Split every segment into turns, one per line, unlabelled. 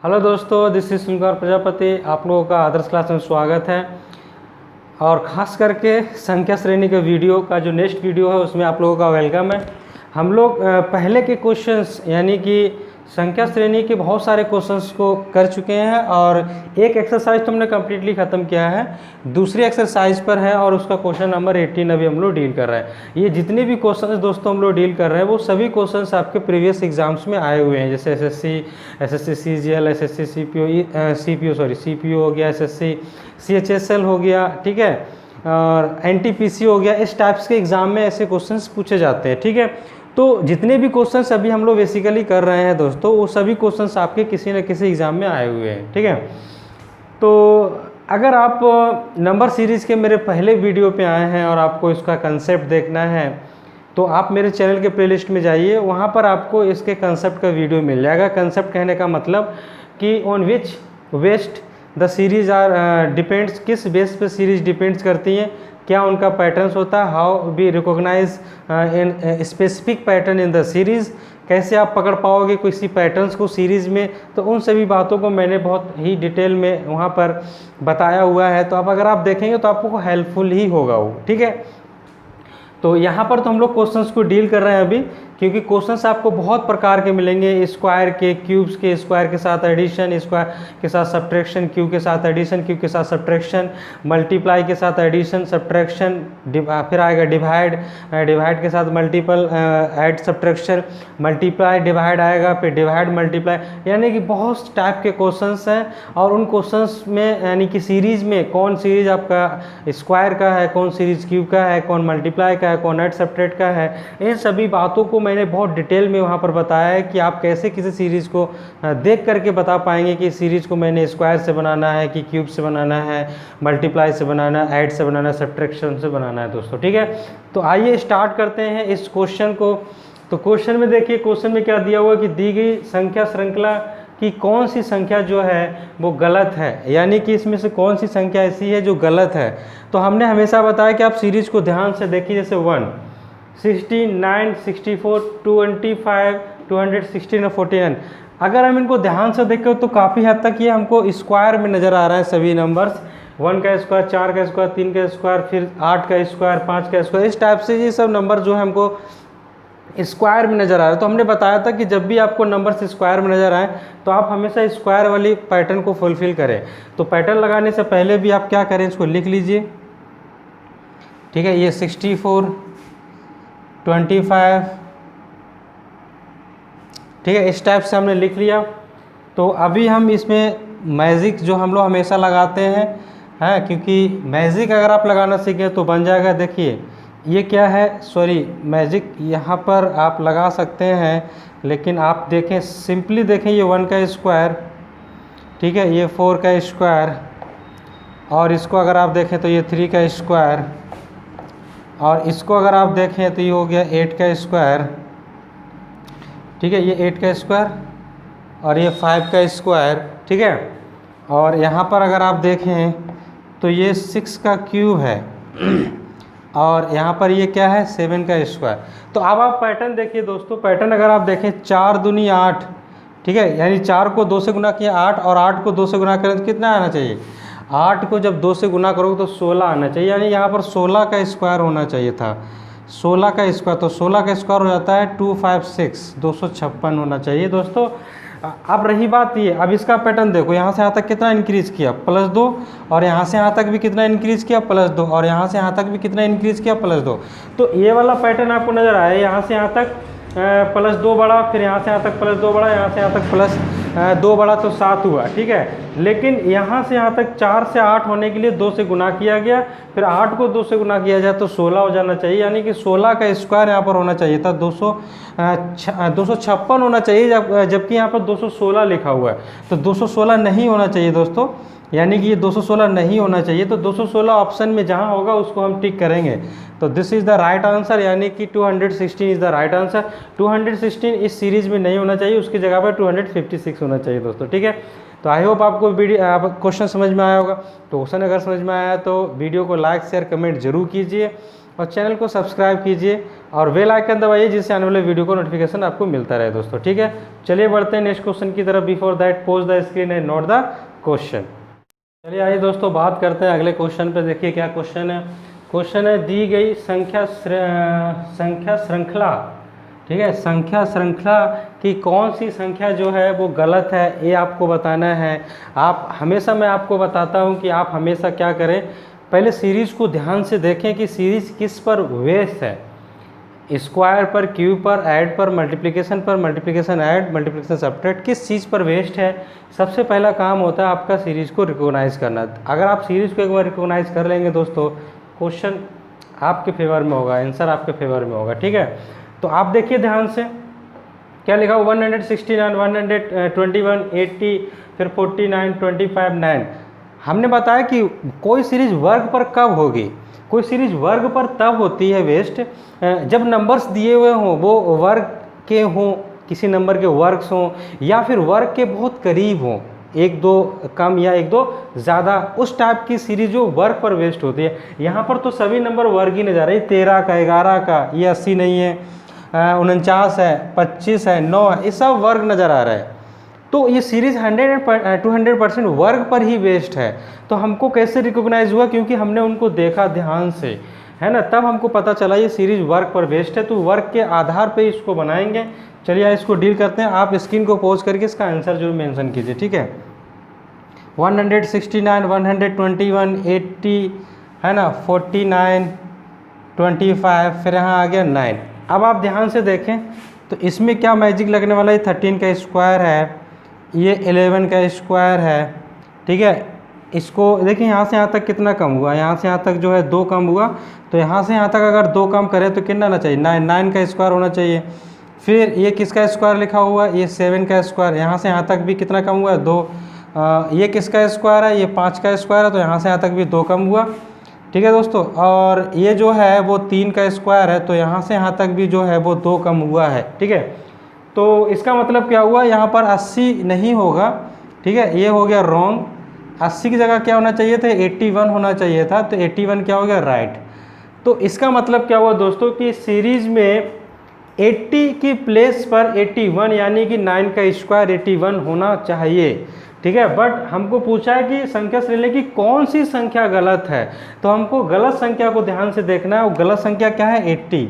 Hello दोस्तों, this is सुनकर प्रजापति। आप लोगों का आदर्श क्लास में स्वागत है। और ख़ास करके संख्या श्रेणी के वीडियो का जो नेक्स्ट वीडियो है उसमें आप लोगों का वेलकम है। हम लोग पहले के क्वेश्चंस यानी कि संख्या श्रेणी के बहुत सारे क्वेश्चंस को कर चुके हैं और एक एक्सरसाइज तो हमने कम्प्लीटली ख़त्म किया है, दूसरी एक्सरसाइज पर है और उसका क्वेश्चन नंबर 18 अभी हम लोग डील कर रहे हैं। ये जितने भी क्वेश्चंस दोस्तों हम लोग डील कर रहे हैं वो सभी क्वेश्चंस आपके प्रीवियस एग्जाम्स में आए हुए हैं, जैसे एसएससी सीजीएल, एसएससी सीपीओ हो गया, एसएससी सीएचएसएल हो गया, ठीक है, और एनटीपीसी हो गया। इस टाइप्स के एग्ज़ाम में ऐसे क्वेश्चंस पूछे जाते हैं, ठीक है। तो जितने भी क्वेश्चंस अभी हम लोग बेसिकली कर रहे हैं दोस्तों, वो सभी क्वेश्चंस आपके किसी न किसी एग्ज़ाम में आए हुए हैं, ठीक है। तो अगर आप नंबर सीरीज़ के मेरे पहले वीडियो पे आए हैं और आपको इसका कंसेप्ट देखना है तो आप मेरे चैनल के प्लेलिस्ट में जाइए, वहाँ पर आपको इसके कंसेप्ट का वीडियो मिल जाएगा। कंसेप्ट कहने का मतलब कि on which based the series are depends, किस बेस पे सीरीज डिपेंड्स करती हैं, क्या उनका पैटर्न्स होता है, how we recognise in specific pattern in the series, कैसे आप पकड़ पाओगे किसी पैटर्न्स को सीरीज़ में। तो उन सभी बातों को मैंने बहुत ही डिटेल में वहाँ पर बताया हुआ है, तो अगर आप देखेंगे तो आपको हेल्पफुल ही होगा वो, ठीक है। तो यहाँ पर तो हम लोग क्वेश्चंस को डील कर रहे हैं अभी, क्योंकि क्वेश्चंस आपको बहुत प्रकार के मिलेंगे, स्क्वायर के, क्यूब्स के, स्क्वायर के साथ एडिशन, स्क्वायर के साथ सब्ट्रैक्शन, क्यूब के साथ एडिशन, क्यूब के साथ सब्ट्रैक्शन, मल्टीप्लाई के साथ एडिशन सब्ट्रैक्शन, फिर आएगा डिवाइड, डिवाइड के साथ multiple add subtraction, multiply divide आएगा, फिर डिवाइड मल्टीप्लाई, यानी कि बहुत टाइप के क्वेश्चंस हैं। और उन क्वेश्चंस में यानी कि सीरीज़ में कौन सीरीज़ आपका स्क्वायर का है, कौन सीरीज़ क्यूब का है, कौन मल्टीप्लाई का है, कौन ऐड सब्ट्रैक्ट का है, इन सभी बातों को मैंने बहुत डिटेल में वहाँ पर बताया है कि आप कैसे किसी सीरीज़ को देख करके बता पाएंगे कि सीरीज़ को मैंने स्क्वायर से बनाना है कि क्यूब से बनाना है, मल्टीप्लाई से बनाना है, ऐड से बनाना है, सब्ट्रैक्शन से बनाना है दोस्तों, ठीक है। तो आइए स्टार्ट करते हैं इस क्वेश्चन को। तो क्वेश्चन में देखिए, क्वेश्चन में क्या दिया हुआ कि दी गई संख्या श्रृंखला कि कौन सी संख्या जो है वो गलत है, यानी कि इसमें से कौन सी संख्या ऐसी है जो गलत है। तो हमने हमेशा बताया कि आप सीरीज़ को ध्यान से देखिए, जैसे 1, 69, 64, 25, 216 और 49। अगर हम इनको ध्यान से देखें तो काफ़ी हद तक ये हमको स्क्वायर में नज़र आ रहे हैं सभी नंबर्स। 1 का स्क्वायर, 4 का स्क्वायर, 3 का स्क्वायर, फिर 8 का स्क्वायर, 5 का स्क्वायर, इस टाइप से ये सब नंबर जो है हमको स्क्वायर में नज़र आ रहा है। तो हमने बताया था कि जब भी आपको नंबर्स स्क्वायर में नज़र आए तो आप हमेशा स्क्वायर वाली पैटर्न को फुलफ़िल करें। तो पैटर्न लगाने से पहले भी आप क्या करें, इसको लिख लीजिए, ठीक है। ये 64, 25, ठीक है, इस टाइप से हमने लिख लिया। तो अभी हम इसमें मैजिक जो हम लोग हमेशा लगाते हैं, क्योंकि मैजिक अगर आप लगाना सीखें तो बन जाएगा। देखिए ये क्या है, सॉरी, मैजिक यहाँ पर आप लगा सकते हैं, लेकिन आप देखें, सिंपली देखें, ये 1 का स्क्वायर, ठीक है, ये 4 का स्क्वायर, और इसको अगर आप देखें तो ये 3 का स्क्वायर, और इसको अगर आप देखें तो ये हो गया 8 का स्क्वायर, ठीक है, ये 8 का स्क्वायर, और ये 5 का स्क्वायर, ठीक है। और यहाँ पर अगर आप देखें तो ये 6 का क्यूब है, और यहाँ पर ये क्या है, 7 का स्क्वायर। तो अब आप पैटर्न देखिए दोस्तों, पैटर्न अगर आप देखें, 4 दूनी 8, ठीक है, यानी 4 को 2 से गुना किया 8, और 8 को 2 से गुना करें तो कितना आना चाहिए, 8 को जब 2 से गुना करोगे तो 16 आना चाहिए, यानी यहाँ पर 16 का स्क्वायर होना चाहिए था, 16 का स्क्वायर। तो 16 का स्क्वायर हो जाता है 256, 256 होना चाहिए दोस्तों। अब रही बात ये, अब इसका पैटर्न देखो, यहाँ से यहाँ तक कितना इंक्रीज़ किया, +2, और यहाँ से यहाँ तक भी कितना इंक्रीज़ किया, +2, और यहाँ से यहाँ तक भी कितना इंक्रीज़ किया, +2। तो ये वाला पैटर्न आपको नज़र आया, यहाँ से यहाँ तक +2 बढ़ा, फिर यहाँ से यहाँ तक +2 बढ़ा, यहाँ से यहाँ तक +2 बढ़ा, तो 7 हुआ, ठीक है। लेकिन यहाँ से यहाँ तक 4 से 8 होने के लिए 2 से गुना किया गया, फिर 8 को 2 से गुना किया जाए तो 16 हो जाना चाहिए, यानी कि 16 का स्क्वायर यहाँ पर होना चाहिए था, 256 होना चाहिए, जबकि यहाँ पर 216 लिखा हुआ है। तो 216 नहीं होना चाहिए दोस्तों, यानी कि ये 216 नहीं होना चाहिए। तो 216 ऑप्शन में जहाँ होगा उसको हम टिक करेंगे। तो this is the right answer, यानी कि 216 इज़ द राइट आंसर। 216 इस सीरीज़ में नहीं होना चाहिए, उसकी जगह पर 256 होना चाहिए दोस्तों, ठीक है। तो आई होप आपको वीडियो क्वेश्चन समझ में आया होगा। तो क्वेश्चन अगर समझ में आया तो वीडियो को लाइक शेयर कमेंट जरूर कीजिए, और चैनल को सब्सक्राइब कीजिए और बेल आइकन दबाइए, जिससे आने वाले वीडियो को नोटिफिकेशन आपको मिलता रहे दोस्तों। ठीक है, चलिए बढ़ते हैं नेक्स्ट क्वेश्चन की तरफ। Before that pose the screen and note the question. चलिए आइए दोस्तों बात करते हैं अगले क्वेश्चन पे। देखिए क्या क्वेश्चन है। क्वेश्चन है दी गई संख्या श्रृंखला, ठीक है, संख्या श्रृंखला की कौन सी संख्या जो है वो गलत है, ये आपको बताना है। आप हमेशा, मैं आपको बताता हूँ कि आप हमेशा क्या करें, पहले सीरीज़ को ध्यान से देखें कि सीरीज़ किस पर बेस्ड है। स्क्वायर पर, क्यूब पर, ऐड पर, मल्टीप्लिकेशन ऐड, मल्टीप्लिकेशन सब्ट्रैक्ट, किस चीज़ पर बेस्ड है। सबसे पहला काम होता है आपका सीरीज़ को रिकॉग्नाइज करना। अगर आप सीरीज़ को एक बार रिकॉग्नाइज कर लेंगे दोस्तों, क्वेश्चन आपके फेवर में होगा, आंसर आपके फेवर में होगा। ठीक है, तो आप देखिए ध्यान से क्या लिखा हो, 169, 121, 80, फिर 49, 25, 9। हमने बताया कि कोई सीरीज वर्ग पर कब होगी। कोई सीरीज वर्ग पर तब होती है वेस्ट जब नंबर्स दिए हुए हों वो वर्ग के हों, किसी नंबर के वर्ग्स हों, या फिर वर्ग के बहुत करीब हों, एक दो कम या एक दो ज़्यादा, उस टाइप की सीरीज जो वर्ग पर वेस्ट होती है। यहाँ पर तो सभी नंबर वर्ग ही नजर आ रहे, 13 का, 11 का, ये 80 नहीं है, 49 है, 25 है, 9 है, ये सब वर्ग नज़र आ रहा है। तो ये सीरीज़ 100-200% वर्ग पर ही बेस्ड है। तो हमको कैसे रिकॉग्नाइज हुआ, क्योंकि हमने उनको देखा ध्यान से, है ना, तब हमको पता चला ये सीरीज़ वर्ग पर बेस्ड है। तो वर्ग के आधार पे इसको बनाएंगे। चलिए इसको डील करते हैं। आप स्क्रीन को पॉज करके इसका आंसर जरूर मेंशन कीजिए। ठीक है, 169, 121, 80, है ना, 49, 25, फिर यहाँ आ गया 9। अब आप ध्यान से देखें तो इसमें क्या मैजिक लगने वाला है। 13 का स्क्वायर है, ये 11 का स्क्वायर है। ठीक है, इसको देखिए यहाँ से यहाँ तक कितना कम हुआ, यहाँ से यहाँ तक जो है 2 कम हुआ। तो यहाँ से यहाँ तक अगर 2 कम करें तो कितना आना चाहिए, 9 का स्क्वायर होना चाहिए। फिर ये किसका स्क्वायर लिखा हुआ है, ये 7 का स्क्वायर, यहाँ से यहाँ तक भी कितना कम हुआ है, 2। ये किसका स्क्वायर है, ये 5 का स्क्वायर है, तो यहाँ से यहाँ तक भी 2 कम हुआ। ठीक है दोस्तों, और ये जो है वो 3 का स्क्वायर है, तो यहाँ से यहाँ तक भी जो है वो 2 कम हुआ है। ठीक है, तो इसका मतलब क्या हुआ, यहाँ पर 80 नहीं होगा। ठीक है, ये हो गया रॉन्ग। 80 की जगह क्या होना चाहिए था, 81 होना चाहिए था। तो 81 क्या हो गया, राइट। तो इसका मतलब क्या हुआ दोस्तों कि सीरीज में 80 की प्लेस पर 81 यानी कि 9 का स्क्वायर 81 होना चाहिए। ठीक है, बट हमको पूछा है कि संख्या श्रेणी की कौन सी संख्या गलत है। तो हमको गलत संख्या को ध्यान से देखना है। वो गलत संख्या क्या है, 80,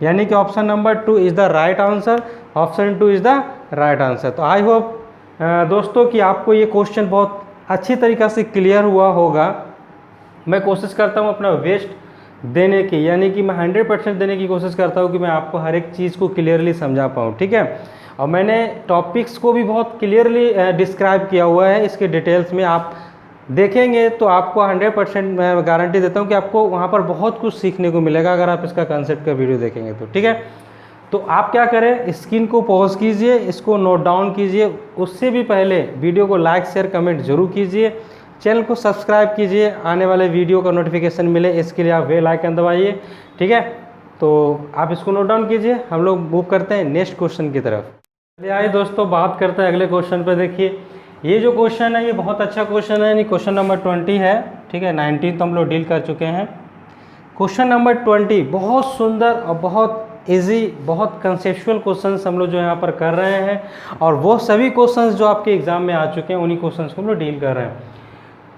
यानी कि option number 2 is the right answer. Option 2 is the right answer. तो आई होप दोस्तों कि आपको ये क्वेश्चन बहुत अच्छी तरीक़ा से क्लियर हुआ होगा। मैं कोशिश करता हूँ अपना बेस्ट देने की, यानी कि मैं 100% देने की कोशिश करता हूँ कि मैं आपको हर एक चीज़ को क्लियरली समझा पाऊँ। ठीक है, और मैंने टॉपिक्स को भी बहुत क्लियरली डिस्क्राइब किया हुआ है। इसके डिटेल्स में आप देखेंगे तो आपको 100% मैं गारंटी देता हूँ कि आपको वहाँ पर बहुत कुछ सीखने को मिलेगा अगर आप इसका कंसेप्ट का वीडियो देखेंगे तो। ठीक है, तो आप क्या करें, स्क्रीन को पॉज कीजिए, इसको नोट डाउन कीजिए। उससे भी पहले वीडियो को लाइक शेयर कमेंट जरूर कीजिए, चैनल को सब्सक्राइब कीजिए, आने वाले वीडियो का नोटिफिकेशन मिले इसके लिए आप बेल आइकन दबाइए। ठीक है, तो आप इसको नोट डाउन कीजिए। हम लोग मूव करते हैं नेक्स्ट क्वेश्चन की तरफ। चलिए आइए दोस्तों बात करते हैं अगले क्वेश्चन पे। देखिए ये जो क्वेश्चन है ये बहुत अच्छा क्वेश्चन है, यानी क्वेश्चन नंबर 20 है। ठीक है, 19 तो हम लोग डील कर चुके हैं। क्वेश्चन नंबर 20 बहुत सुंदर और बहुत इजी, बहुत कंसेप्चुअल क्वेश्चंस हम लोग जो यहाँ पर कर रहे हैं, और वो सभी क्वेश्चंस जो आपके एग्जाम में आ चुके हैं उन्हीं क्वेश्चंस को हम लोग डील कर रहे हैं।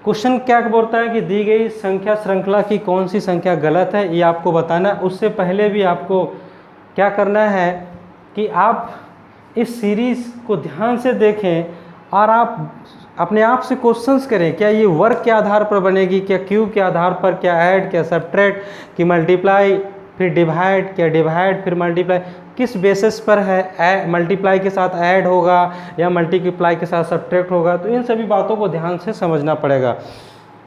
क्वेश्चन क्या बोलता है कि दी गई संख्या श्रृंखला की कौन सी संख्या गलत है, ये आपको बताना है। उससे पहले भी आपको क्या करना है कि आप इस सीरीज़ को ध्यान से देखें और आप अपने आप से क्वेश्चंस करें, क्या ये वर्ग के आधार पर बनेगी, क्या क्यूब के आधार पर, क्या ऐड, क्या सब्ट्रैक्ट, कि मल्टीप्लाई, फिर डिवाइड, क्या डिवाइड फिर मल्टीप्लाई, किस बेसिस पर है, मल्टीप्लाई के साथ ऐड होगा या मल्टीप्लाई के साथ सब्ट्रैक्ट होगा। तो इन सभी बातों को ध्यान से समझना पड़ेगा।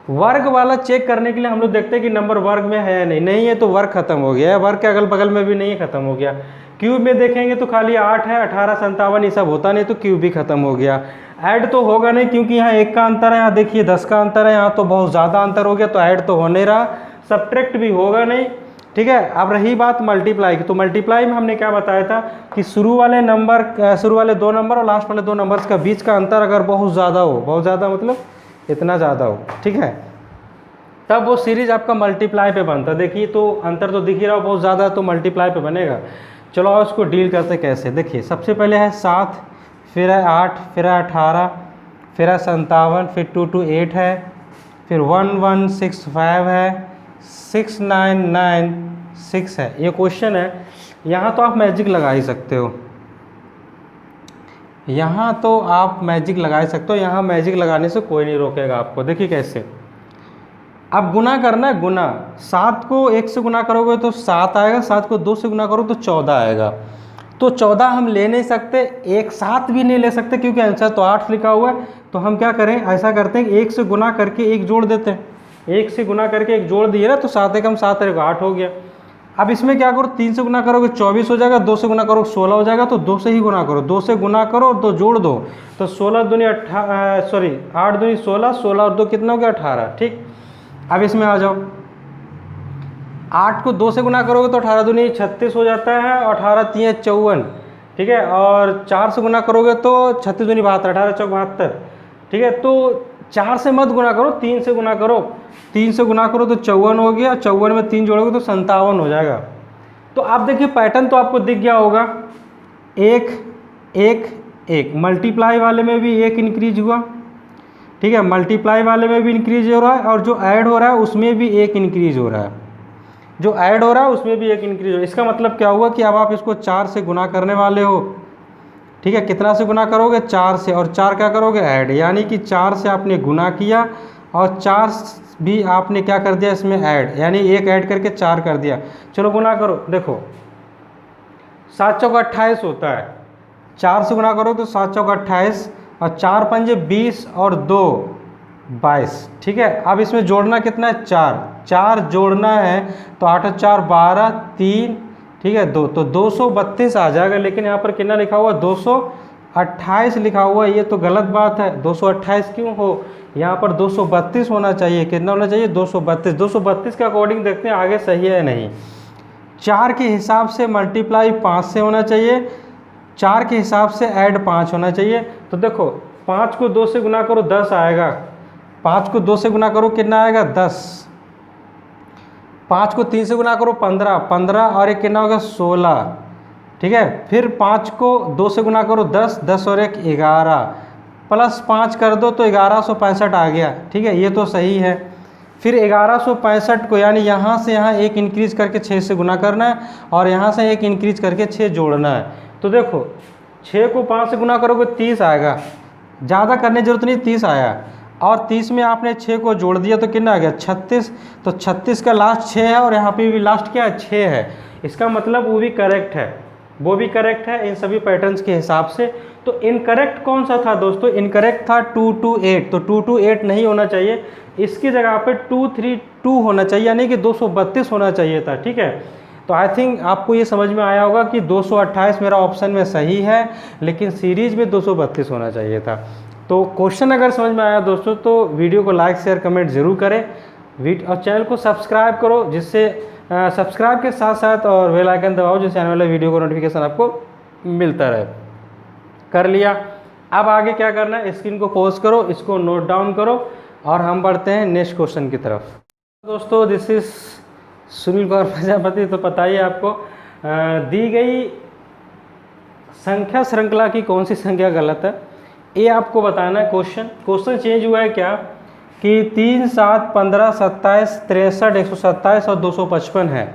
वर्ग वाला चेक करने के लिए हम लोग देखते हैं कि नंबर वर्ग में है या नहीं है तो वर्ग खत्म हो गया है, वर्ग के अगल बगल में भी नहीं है, खत्म हो गया। क्यूब में देखेंगे तो खाली 8 है, 18, 57 ये सब होता नहीं तो क्यूब भी खत्म हो गया। ऐड तो होगा नहीं क्योंकि यहाँ 1 का अंतर है, यहाँ देखिए 10 का अंतर है, यहाँ तो बहुत ज़्यादा अंतर हो गया तो ऐड तो हो नहीं रहा। सब्ट्रैक्ट भी होगा नहीं। ठीक है, अब रही बात मल्टीप्लाई की, तो मल्टीप्लाई में हमने क्या बताया था कि शुरू वाले 2 नंबर और लास्ट वाले 2 नंबर्स का बीच का अंतर अगर बहुत ज़्यादा हो, बहुत ज़्यादा मतलब इतना ज़्यादा हो, ठीक है, तब वो सीरीज आपका मल्टीप्लाई पे बनता है। देखिए तो अंतर तो दिख ही रहा हो बहुत ज़्यादा, तो मल्टीप्लाई पे बनेगा। चलो और उसको डील करते कैसे, देखिए सबसे पहले है 7, फिर है 8, फिर है 18, फिर है 57, फिर 2 2 8 है, फिर 1165 है, 6996 है। ये क्वेश्चन है, यहाँ तो आप मैजिक लगा ही सकते हो, यहाँ तो आप मैजिक लगा ही सकते हो, यहाँ मैजिक लगाने से कोई नहीं रोकेगा आपको। देखिए कैसे, अब गुना करना है, गुना 7 को 1 से गुना करोगे तो 7 आएगा, 7 को 2 से गुना करो तो 14 आएगा। तो 14 हम ले नहीं सकते, एक साथ भी नहीं ले सकते क्योंकि आंसर तो 8 लिखा हुआ है। तो हम क्या करें, ऐसा करते हैं कि 1 से गुना करके 1 जोड़ देते हैं, 1 से गुना करके 1 जोड़ दिए ना, तो 7 एकम 7 रहेगा, 8 हो गया। अब इसमें क्या करो, 3 से गुना करोगे 24 हो जाएगा, 2 से गुना करो 16 हो जाएगा, तो 2 से ही गुना करो, 2 से गुना करो और 2 जोड़ दो, तो 16 दूनी 8 दूनी 16, 16 और 2 कितना हो गया 18। ठीक, अब इसमें आ जाओ, 8 को 2 से गुना करोगे तो 18 दूनी 36 हो जाता है, 18 3 54, ठीक है, और 4 से गुना करोगे तो 36 दूनी 72, 18 चौक 72, ठीक है। तो 4 से मत गुना करो, 3 से गुना करो, 3 से गुना करो तो 54 हो गया, 54 में 3 जोड़ोगे तो 57 हो जाएगा। तो आप देखिए पैटर्न तो आपको दिख गया होगा, 1 1 1, मल्टीप्लाई वाले में भी 1 इंक्रीज हुआ, ठीक है, मल्टीप्लाई वाले में भी इंक्रीज हो रहा है, और जो ऐड हो रहा है उसमें भी 1 इंक्रीज हो रहा है, जो ऐड हो रहा है उसमें भी 1 इंक्रीज हो रहा है। इसका मतलब क्या हुआ कि अब आप इसको 4 से गुना करने वाले हो, ठीक है, कितना से गुना करोगे 4 से, और 4 क्या करोगे ऐड, यानी कि 4 से आपने गुना किया और 4 भी आपने क्या कर दिया इसमें ऐड, यानी 1 ऐड करके 4 कर दिया। चलो गुना करो, देखो 7 चौक 28 होता है, 4 से गुना करो तो 7 चौक 28 और 4 पंजे 20 और 2 22, ठीक है। अब इसमें जोड़ना कितना है 4 जोड़ना है, तो 8 और 4 12, 3, ठीक है 2, तो 232 आ जाएगा। लेकिन यहाँ पर कितना लिखा हुआ 228 लिखा हुआ है, ये तो गलत बात है। 228 क्यों हो, यहाँ पर 232 होना चाहिए। कितना होना चाहिए 232। 232 के अकॉर्डिंग देखते हैं आगे सही है नहीं। 4 के हिसाब से मल्टीप्लाई 5 से होना चाहिए, 4 के हिसाब से ऐड 5 होना चाहिए। तो देखो 5 को 2 से गुना करो 10 आएगा, 5 को 2 से गुना करो कितना आएगा 10, 5 को 3 से गुना करो 15, 15 और एक कितना होगा 16, ठीक है। फिर 5 को 2 से गुना करो 10, 10 और एक 11, प्लस 5 कर दो तो 1165 आ गया, ठीक है, ये तो सही है। फिर 1165 को यानी यहाँ से यहाँ 1 इंक्रीज करके 6 से गुना करना है, और यहाँ से 1 इंक्रीज करके 6 जोड़ना है। तो देखो 6 को 5 से गुना करोगे 30 आएगा, ज़्यादा करने की जरूरत नहीं, 30 आया, और 30 में आपने 6 को जोड़ दिया तो कितना आ गया 36। तो 36 का लास्ट 6 है, और यहाँ पे भी लास्ट क्या है 6 है। इसका मतलब वो भी करेक्ट है, वो भी करेक्ट है इन सभी पैटर्न्स के हिसाब से। तो इनकरेक्ट कौन सा था दोस्तों, इनकरेक्ट था 228, तो 228 नहीं होना चाहिए, इसकी जगह पे 232 होना चाहिए, यानी कि 232 होना चाहिए था, ठीक है। तो आई थिंक आपको ये समझ में आया होगा कि 228 मेरा ऑप्शन में सही है, लेकिन सीरीज में 232 होना चाहिए था। तो क्वेश्चन अगर समझ में आया दोस्तों तो वीडियो को लाइक शेयर कमेंट जरूर करें, और चैनल को सब्सक्राइब करो, जिससे सब्सक्राइब के साथ साथ और बेल आइकन दबाओ, जिससे आने वाले वीडियो को नोटिफिकेशन आपको मिलता रहे। कर लिया, अब आगे क्या करना है, स्क्रीन को पॉज करो, इसको नोट डाउन करो, और हम बढ़ते हैं नेक्स्ट क्वेश्चन की तरफ। दोस्तों दिस इज सुनील कुमार प्रजापति। तो पता ही आपको दी गई संख्या श्रृंखला की कौन सी संख्या गलत है, ये आपको बताना है। क्वेश्चन चेंज हुआ है क्या कि 3 7 15 27 63 127 और 255 है,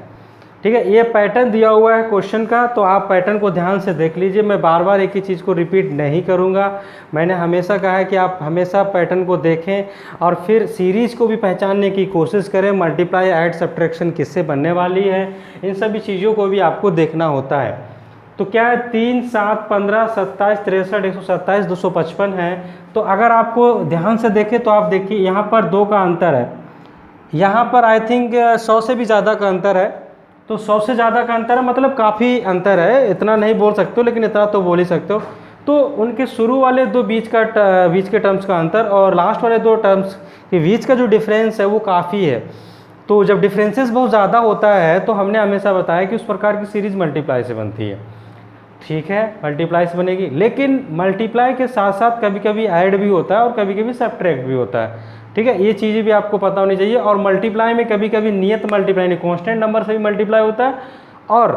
ठीक है। ये पैटर्न दिया हुआ है क्वेश्चन का, तो आप पैटर्न को ध्यान से देख लीजिए। मैं बार बार एक ही चीज़ को रिपीट नहीं करूँगा। मैंने हमेशा कहा है कि आप हमेशा पैटर्न को देखें और फिर सीरीज़ को भी पहचानने की कोशिश करें। मल्टीप्लाई ऐड सब्ट्रैक्शन किससे बनने वाली है, इन सभी चीज़ों को भी आपको देखना होता है। तो क्या है 3 7 15 27 63 127 255 है। तो अगर आपको ध्यान से देखें तो आप देखिए यहाँ पर 2 का अंतर है, यहाँ पर आई थिंक 100 से भी ज़्यादा का अंतर है। तो 100 से ज़्यादा का अंतर है मतलब काफ़ी अंतर है, इतना नहीं बोल सकते हो लेकिन इतना तो बोल ही सकते हो। तो उनके शुरू वाले 2 बीच के टर्म्स का अंतर और लास्ट वाले 2 टर्म्स के बीच का जो डिफरेंस है वो काफ़ी है। तो जब डिफरेंसेस बहुत ज़्यादा होता है तो हमने हमेशा बताया कि उस प्रकार की सीरीज़ मल्टीप्लाई से बनती है, ठीक है, मल्टीप्लाई से बनेगी। लेकिन मल्टीप्लाई के साथ साथ कभी कभी ऐड भी होता है और कभी कभी सब्ट्रैक्ट भी होता है, ठीक है। ये चीज़ें भी आपको पता होनी चाहिए। और मल्टीप्लाई में कभी कभी नियत मल्टीप्लाई नहीं, कॉन्स्टेंट नंबर से भी मल्टीप्लाई होता है, और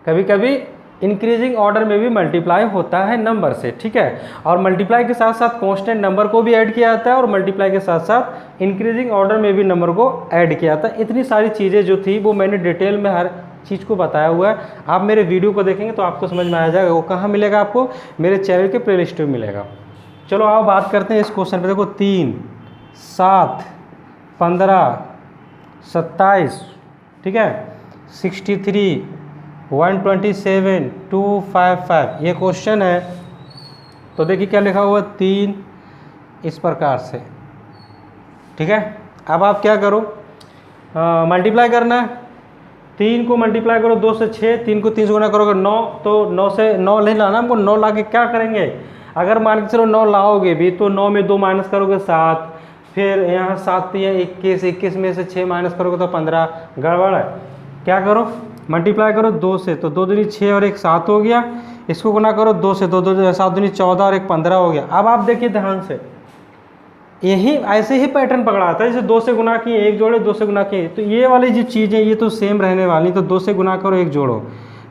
कभी कभी इंक्रीजिंग ऑर्डर में भी मल्टीप्लाई होता है नंबर से, ठीक है। और मल्टीप्लाई के साथ साथ कांस्टेंट नंबर को भी ऐड किया जाता है, और मल्टीप्लाई के साथ साथ इंक्रीजिंग ऑर्डर में भी नंबर को ऐड किया जाता है। इतनी सारी चीज़ें जो थी वो मैंने डिटेल में हर चीज़ को बताया हुआ है। आप मेरे वीडियो को देखेंगे तो आपको समझ में आ जाएगा। वो कहाँ मिलेगा आपको? मेरे चैनल के प्लेलिस्ट में मिलेगा। चलो आओ बात करते हैं इस क्वेश्चन पे। देखो 3, 7, 15, 27, ठीक है, 63, 127, 255 ये क्वेश्चन है। तो देखिए क्या लिखा हुआ, 3 इस प्रकार से, ठीक है। अब आप क्या करो, मल्टीप्लाई करना है। 3 को मल्टीप्लाई करो 2 से 6, 3 को 3 से गुना करोगे 9, तो 9 से 9 नहीं लाना हमको। 9 ला के क्या करेंगे? अगर मान के चलो 9 लाओगे भी तो 9 में 2 माइनस करोगे 7, फिर यहाँ 7 या 21, 21 में से 6 माइनस करोगे तो 15। गड़बड़ है। क्या करो, मल्टीप्लाई करो 2 से, तो 2 दूनी 6 और 1 7 हो गया। इसको गुना करो 2 से, 2 2 7 दूनी 14 और 1 15 हो गया। अब आप देखिए ध्यान से, यही ऐसे ही पैटर्न पकड़ाता है। जैसे 2 से गुना किए 1 जोड़े, 2 से गुना किए, तो ये वाली जो चीज़ें ये तो सेम रहने वाली। तो 2 से गुना करो 1 जोड़ो,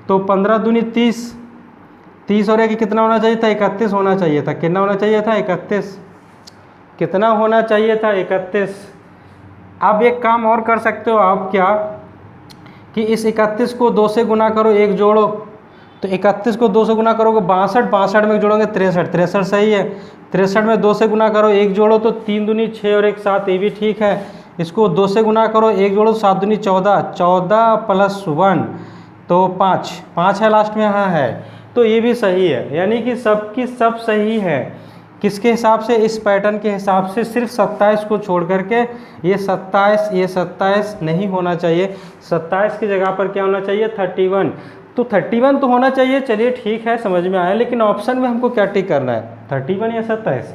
तो 15 दूनी 30, 30 और 1 कितना होना चाहिए था? 31 होना चाहिए था। कितना होना चाहिए था? 31। कितना होना चाहिए था? 31। अब एक काम और कर सकते हो आप, क्या कि इस 31 को 2 से गुना करो 1 जोड़ो, तो 31 को 2 से गुना करोगे 62, 62 में जोड़ोगे 63, 63 सही है। 63 में 2 से गुना करो 1 जोड़ो, तो 3 दूनी 6 और 1 7, ये भी ठीक है। इसको 2 से गुना करो 1 जोड़ो, 7 दूनी 14, 14 प्लस 1 तो 5, 5 है लास्ट में, हाँ है। तो ये भी सही है, यानी कि सबकी सब सही है। किसके हिसाब से? इस पैटर्न के हिसाब से। सिर्फ 27 को छोड़ करके ये 27 नहीं होना चाहिए। 27 की जगह पर क्या होना चाहिए? 31। तो 31 तो होना चाहिए। चलिए ठीक है, समझ में आया। लेकिन ऑप्शन में हमको क्या टिक करना है? 31 या 27?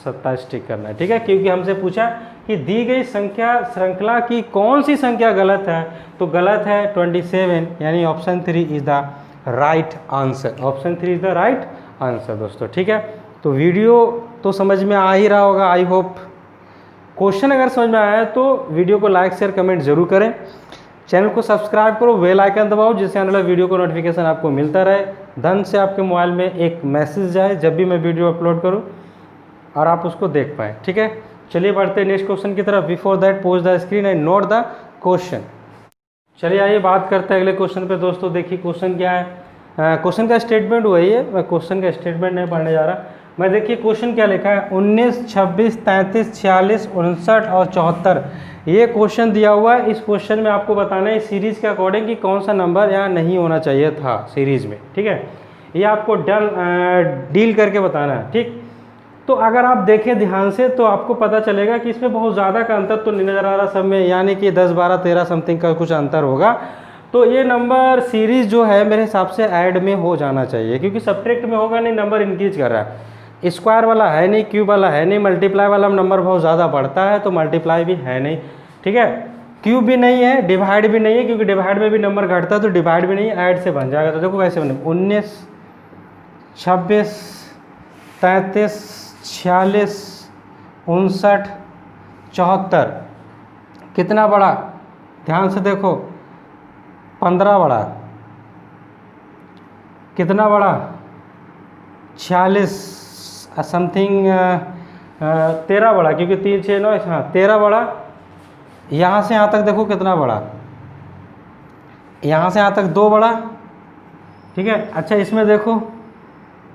27 टिक करना है, ठीक है। क्योंकि हमसे पूछा कि दी गई संख्या श्रृंखला की कौन सी संख्या गलत है, तो गलत है 27, यानी option 3 is the right answer. Option 3 is the right answer दोस्तों, ठीक है। तो वीडियो तो समझ में आ ही रहा होगा, आई होप। क्वेश्चन अगर समझ में आया तो वीडियो को लाइक शेयर कमेंट जरूर करें। चैनल को सब्सक्राइब करो, बेल आइकन दबाओ, जिससे आने वाला वीडियो को नोटिफिकेशन आपको मिलता रहे। धन से आपके मोबाइल में एक मैसेज जाए जब भी मैं वीडियो अपलोड करूं और आप उसको देख पाएँ, ठीक है। चलिए बढ़ते हैं नेक्स्ट क्वेश्चन की तरफ। Before that pose the screen and note the question. चलिए आइए बात करते हैं अगले क्वेश्चन पे दोस्तों। देखिए क्वेश्चन क्या है, क्वेश्चन का स्टेटमेंट वही है, मैं क्वेश्चन का स्टेटमेंट नहीं पढ़ने जा रहा। मैं देखिए क्वेश्चन क्या लिखा है, 19, 26, 33, 46, 59 और 74 ये क्वेश्चन दिया हुआ है। इस क्वेश्चन में आपको बताना है सीरीज़ के अकॉर्डिंग कि कौन सा नंबर यहाँ नहीं होना चाहिए था सीरीज़ में, ठीक है। ये आपको डील करके बताना है, ठीक। तो अगर आप देखें ध्यान से तो आपको पता चलेगा कि इसमें बहुत ज़्यादा का अंतर तो नहीं नज़र आ रहा सब में, यानी कि 10, 12, 13 समथिंग का कुछ अंतर होगा। तो ये नंबर सीरीज़ जो है मेरे हिसाब से ऐड में हो जाना चाहिए, क्योंकि सब्ट्रैक्ट में होगा नहीं, नंबर इंक्रीज कर रहा है। स्क्वायर वाला है नहीं, क्यूब वाला है नहीं, मल्टीप्लाई वाला नंबर बहुत ज़्यादा बढ़ता है, तो मल्टीप्लाई भी है नहीं, ठीक है। क्यूब भी नहीं है, डिवाइड भी नहीं है, क्योंकि डिवाइड में भी नंबर घटता है, तो डिवाइड भी नहीं है, ऐड से बन जाएगा। तो देखो कैसे बने, 19, 26, 33, 46, 59, 74 कितना बड़ा? ध्यान से देखो, 15 बड़ा। कितना बड़ा? 46 समथिंग 13 बड़ा, क्योंकि 3, 6, 9, हाँ 13 बड़ा। यहाँ से यहाँ तक देखो कितना बड़ा, यहाँ से यहाँ तक 2 बड़ा, ठीक है। अच्छा इसमें देखो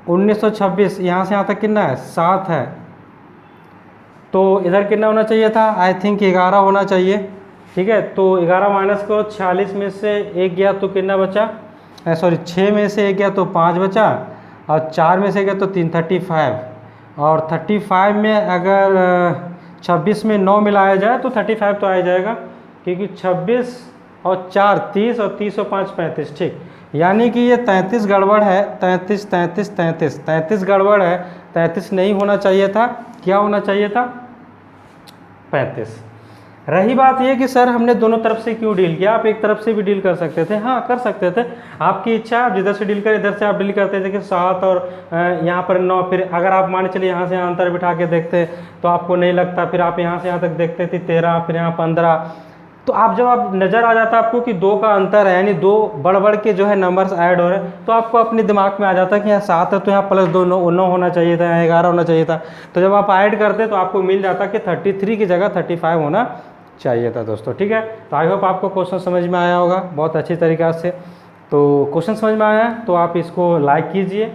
1926, यहाँ से यहाँ तक कितना है? 7 है। तो इधर कितना होना चाहिए था? आई थिंक 11 होना चाहिए, ठीक है। तो 11 माइनस करो, 46 में से 1 गया तो कितना बचा? सॉरी 6 में से 1 गया तो 5 बचा, और 4 में से गया तो 3, 35। और 35 में अगर 26 में 9 मिलाया जाए तो 35 तो आ जाएगा, क्योंकि 26 और 4 30 और 30 और 5 35, ठीक। यानी कि ये 33 गड़बड़ है, 33 33 33 33 गड़बड़ है, 33 नहीं होना चाहिए था। क्या होना चाहिए था? 35। रही बात ये कि सर हमने दोनों तरफ से क्यों डील किया, आप एक तरफ से भी डील कर सकते थे, हाँ कर सकते थे, आपकी इच्छा, आप जिधर से डील करें इधर से आप डील करते थे कि 7 और यहाँ पर 9, फिर अगर आप मान चलिए यहाँ से यहाँ अंतर बिठा के देखते तो आपको नहीं लगता, फिर आप यहाँ से यहाँ तक देखते थे 13, फिर यहाँ 15, तो आप जब आप नज़र आ जाता आपको कि 2 का अंतर है, यानी 2 बढ़ के जो है नंबर्स ऐड हो रहे हैं, तो आपको अपने दिमाग में आ जाता कि यहाँ 7 है तो यहाँ +2 9 होना चाहिए था, यहाँ 11 होना चाहिए था। तो जब आप ऐड करते तो आपको मिल जाता कि 33 की जगह 35 होना चाहिए था दोस्तों। ठीक है, तो आई होप आपको क्वेश्चन समझ में आया होगा बहुत अच्छी तरीक़ा से। तो क्वेश्चन समझ में आया तो आप इसको लाइक कीजिए,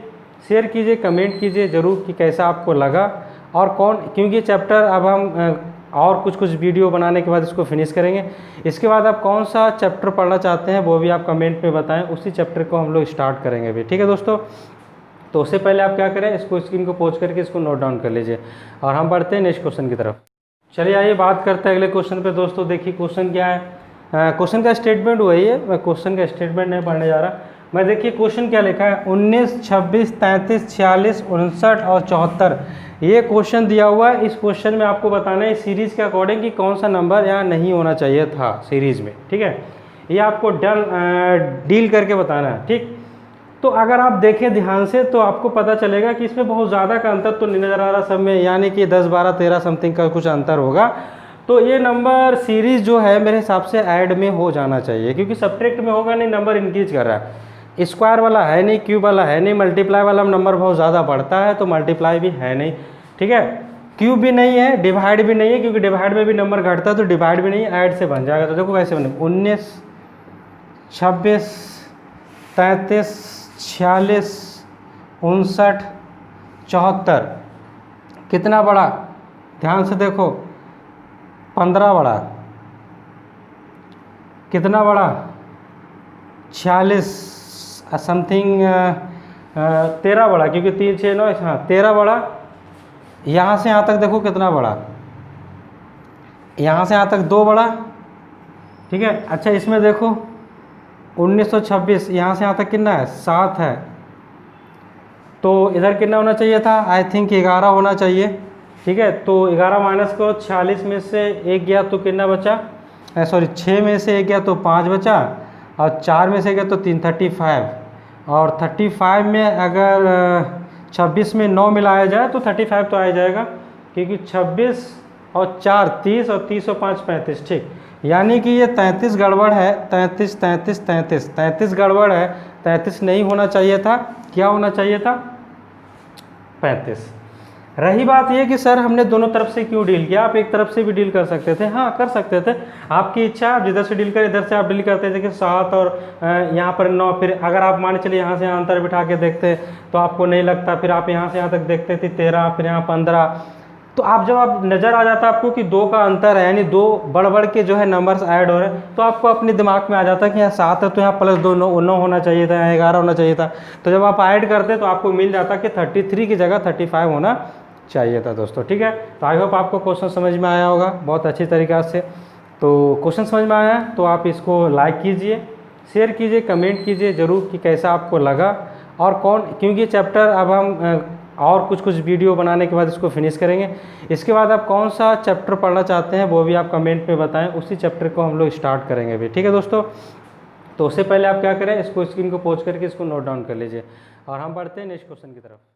शेयर कीजिए, कमेंट कीजिए ज़रूर कि कैसा आपको लगा और कौन, क्योंकि चैप्टर अब हम और कुछ वीडियो बनाने के बाद इसको फिनिश करेंगे। इसके बाद आप कौन सा चैप्टर पढ़ना चाहते हैं वो भी आप कमेंट में बताएं, उसी चैप्टर को हम लोग स्टार्ट करेंगे भी। ठीक है दोस्तों, तो उससे पहले आप क्या करें, इसको स्क्रीन को पॉज करके इसको नोट डाउन कर लीजिए और हम बढ़ते हैं नेक्स्ट क्वेश्चन की तरफ। चलिए आइए बात करते हैं अगले क्वेश्चन पे। दोस्तों देखिए क्वेश्चन क्या है, क्वेश्चन का स्टेटमेंट वही है, मैं क्वेश्चन का स्टेटमेंट नहीं पढ़ने जा रहा। मैं देखिए क्वेश्चन क्या लिखा है, 19, 26, 33, 46, 59 और 74 ये क्वेश्चन दिया हुआ है। इस क्वेश्चन में आपको बताना है सीरीज़ के अकॉर्डिंग कि कौन सा नंबर यहाँ नहीं होना चाहिए था सीरीज़ में। ठीक है, ये आपको डील करके बताना है। ठीक, तो अगर आप देखें ध्यान से तो आपको पता चलेगा कि इसमें बहुत ज़्यादा का अंतर तो नहीं नज़र आ रहा सब में, यानी कि 10, 12, 13 समथिंग का कुछ अंतर होगा। तो ये नंबर सीरीज़ जो है मेरे हिसाब से ऐड में हो जाना चाहिए, क्योंकि सब्ट्रैक्ट में होगा नहीं, नंबर इंक्रीज कर रहा है। स्क्वायर वाला है नहीं, क्यूब वाला है नहीं, मल्टीप्लाई वाला नंबर बहुत ज़्यादा बढ़ता है तो मल्टीप्लाई भी है नहीं। ठीक है, क्यूब भी नहीं है, डिवाइड भी नहीं है, क्योंकि डिवाइड में भी नंबर घटता है तो डिवाइड भी नहीं है, ऐड से बन जाएगा। तो देखो कैसे बने, 19, 26, 33, 46, 59, 74 कितना बड़ा, ध्यान से देखो, 15 बड़ा, कितना बड़ा, 46 समथिंग, 13 बड़ा, क्योंकि 3, 6, 9, हाँ 13 बड़ा। यहाँ से यहाँ तक देखो कितना बड़ा, यहाँ से यहाँ तक 2 बड़ा। ठीक है, अच्छा इसमें देखो 1926, यहाँ से यहाँ तक कितना है, 7 है, तो इधर कितना होना चाहिए था, आई थिंक 11 होना चाहिए। ठीक है, तो 11 माइनस करो, 46 में से 1 गया तो कितना बचा, सॉरी 6 में से 1 गया तो 5 बचा, और 4 में से गया तो 3, 35, और 35 में अगर 26 में 9 मिलाया जाए तो 35 तो आ जाएगा, क्योंकि 26 और 4 30 और 30 और 5 35। ठीक, यानी कि ये 33 गड़बड़ है, 33 33 33 33 गड़बड़ है, 33 नहीं होना चाहिए था, क्या होना चाहिए था, 35। रही बात ये कि सर हमने दोनों तरफ से क्यों डील किया, आप एक तरफ से भी डील कर सकते थे, हाँ कर सकते थे, आपकी इच्छा, आप जिधर से डील करें इधर से आप डील करते थे कि 7 और यहाँ पर 9, फिर अगर आप मान चलिए यहाँ से यहाँ अंतर बिठा के देखते तो आपको नहीं लगता, फिर आप यहाँ से यहाँ तक देखते थे 13, फिर यहाँ 15, तो आप जब आप नज़र आ जाता आपको कि 2 का अंतर है, यानी 2 बढ़ के जो है नंबर्स ऐड हो रहे हैं, तो आपको अपने दिमाग में आ जाता कि यहाँ 7 है तो यहाँ +2 9 होना चाहिए था, यहाँ 11 होना चाहिए था। तो जब आप ऐड करते तो आपको मिल जाता कि 33 की जगह 35 होना चाहिए था दोस्तों। ठीक है, तो आई होप आपको क्वेश्चन समझ में आया होगा बहुत अच्छी तरीक़ा से। तो क्वेश्चन समझ में आया तो आप इसको लाइक कीजिए, शेयर कीजिए, कमेंट कीजिए ज़रूर कि कैसा आपको लगा और कौन, क्योंकि चैप्टर अब हम और कुछ वीडियो बनाने के बाद इसको फिनिश करेंगे। इसके बाद आप कौन सा चैप्टर पढ़ना चाहते हैं वो भी आप कमेंट में बताएं, उसी चैप्टर को हम लोग स्टार्ट करेंगे भी। ठीक है दोस्तों, तो उससे पहले आप क्या करें, इसको स्क्रीन को पॉज करके इसको नोट डाउन कर लीजिए और हम बढ़ते हैं नेक्स्ट क्वेश्चन की तरफ।